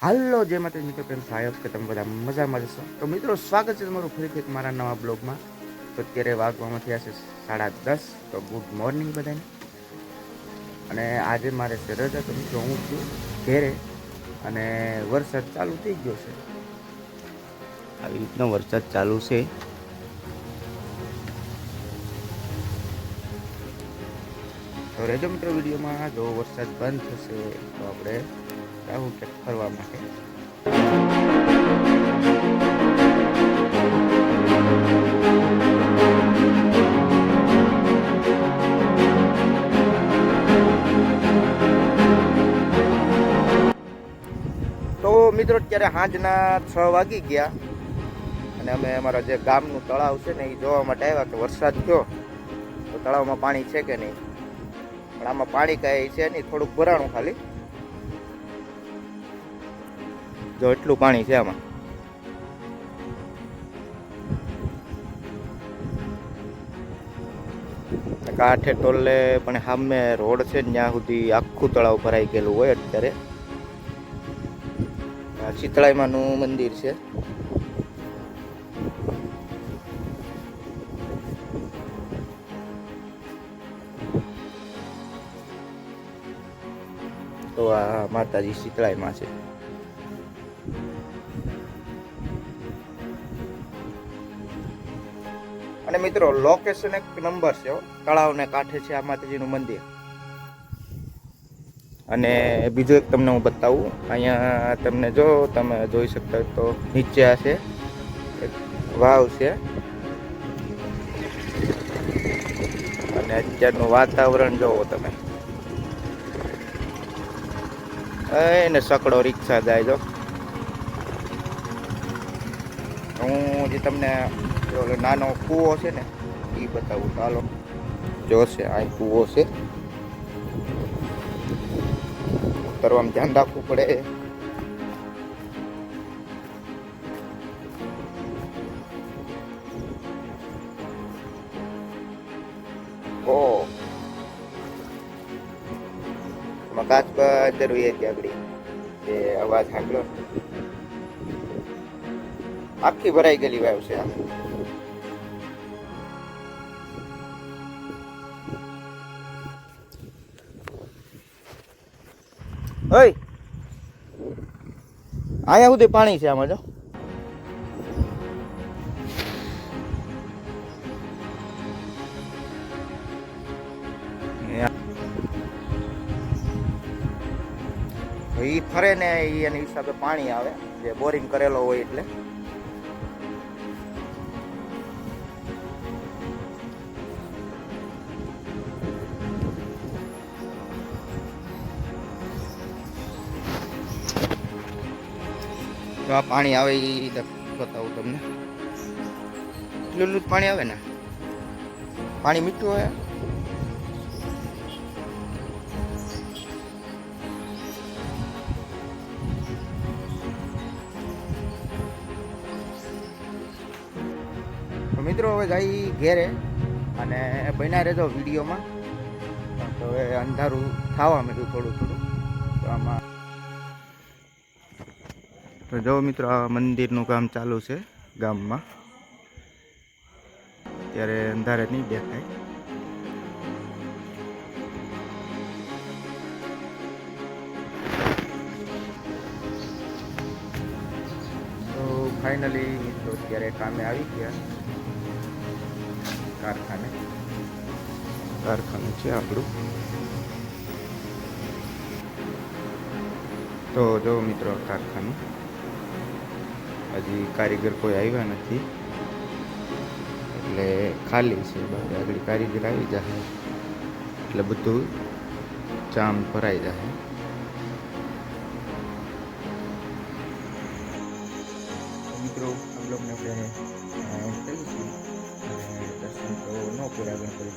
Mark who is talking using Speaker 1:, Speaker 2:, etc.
Speaker 1: હાલો જય માતાજી મિત્રો, કેમ છો? કે તમે બધા મજામાં જશો. તો મિત્રો, સ્વાગત છે તમારું ફરીથી એક મારા નવા બ્લોગમાં. તો અત્યારે વાગવામાં થયા છે 10:30. તો ગુડ મોર્નિંગ બધાને. અને આજે મારે છે રજા. તો મિત્રો હું છું ઘેરે અને વરસાદ ચાલુ થઈ ગયો છે. આવી રીતનો વરસાદ ચાલુ છે. તો રહેજો મિત્રો વિડીયોમાં. જો વરસાદ બંધ થશે તો આપણે જાવું કે ફરવા માટે. તો મિત્રો અત્યારે સાંજના 6 વાગી ગયા અને અમે અમારા જે ગામનું તળાવ છે ને એ જોવા માટે આવ્યા કે વરસાદ થયો તો તળાવમાં પાણી છે કે નહીં. પણ આમાં પાણી કાંઈ છે નહીં, થોડુંક ભરાણું ખાલી. જો એટલું પાણી છે આમાં. કાંઠે ટોલે પણ સામે રોડ છે ત્યાં સુધી આખું તળાવ ભરાઈ ગયેલું હોય. અત્યારે શીતળાઈમાનું મંદિર છે. તો આ માતાજી શીતળાઈમાં છે. અને મિત્રો લોકેશન એક નંબર છે. તળાવને કાંઠે છે આ માતાજીનું મંદિર. અને બીજું એક તમને હું બતાવું. અહીંયા તમને જો તમે જોઈ શકતા હોય તો નીચે આ છે એક વાવ છે. અને અત્યારનું વાતાવરણ જોવો તમે. એને સકડો રિક્ષા જાય. જો હું જે તમને નાનો કૂવો છે ને એ બતાવું. ચાલો જોશે આ કૂવો છે. ઉતરવામાં ધ્યાન રાખવું પડે. ઓ કાચ પર જરૂરી હતી આગળ જે અવાજ સાંભળ્યો. આખી ભરાઈ ગયેલી વાવ છે આ. ઓય અહીંયા સુધી પાણી છે આમાં. જો ઈ ફરે ને એના હિસાબે પાણી આવે, જે બોરિંગ કરેલો હોય એટલે. તો આ પાણી આવે એ બતાવું તમને. એટલું જ પાણી આવે ને. પાણી મીઠું હોય. મિત્રો હવે જઈ ઘેરે અને બન્યા રહેજો વિડીયોમાં. તો હવે અંધારું થવા માંડ્યું થોડું થોડું. તો આમાં તો જો મિત્રો આ મંદિરનું કામ ચાલુ છે ગામમાં. ત્યારે અંધારે નહીં દેખાય. તો ફાઇનલી મિત્રો અત્યારે કામે આવી ગયા. કારખાને છે આપણું. તો જો મિત્રો કારખાનું હજી કારીગર કોઈ આવ્યા નથી એટલે ખાલી છે. બાકી આગળ કારીગર આવી જાય એટલે બધું જામ ભરાઈ જાય. મિત્રો हम लोग ने अपने दर्शन तो न पूरा कर